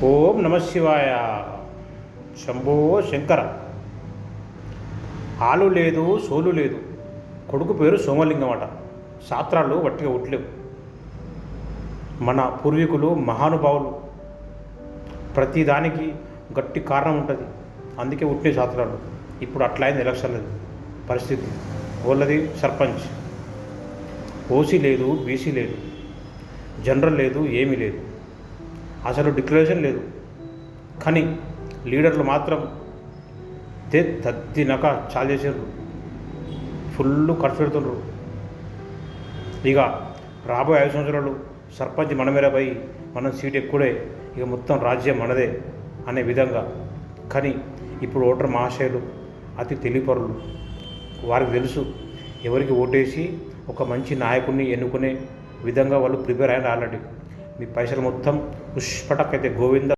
ఓం నమ శివాయ. శంభో శంకర. ఆలు లేదు, సోలు లేదు. కొడుకు పేరు సోమలింగం అట. శాస్త్రాలు వట్టిగా ఉట్లేవు. మన పూర్వీకులు మహానుభావులు. ప్రతిదానికి గట్టి కారణం ఉంటుంది, అందుకే ఉట్టే శాస్త్రాలు. ఇప్పుడు అట్లా అయింది ఎలక్షన్లది పరిస్థితి. వాళ్ళది సర్పంచ్. ఓసీ లేదు, బీసీ లేదు, జనరల్ లేదు, ఏమీ లేదు. అసలు డిక్లరేషన్ లేదు. కానీ లీడర్లు మాత్రం తద్దినక చాలు చేసారు. ఫుల్ ఖర్చు పెడుతున్నారు. ఇక రాబోయే 5 సంవత్సరాలు సర్పంచ్ మనమేరా పోయి మనం సీట్ ఎక్కువే, ఇక మొత్తం రాజ్యం మనదే అనే విధంగా. కానీ ఇప్పుడు ఓటర్ మహాశయులు అతి తెలివిపరులు. వారికి తెలుసు ఎవరికి ఓటేసి ఒక మంచి నాయకుడిని ఎన్నుకునే విధంగా వాళ్ళు ప్రిపేర్ అయ్యారు ఆల్రెడీ. మీ పైసలు మొత్తం పుష్పటకైతే గోవింద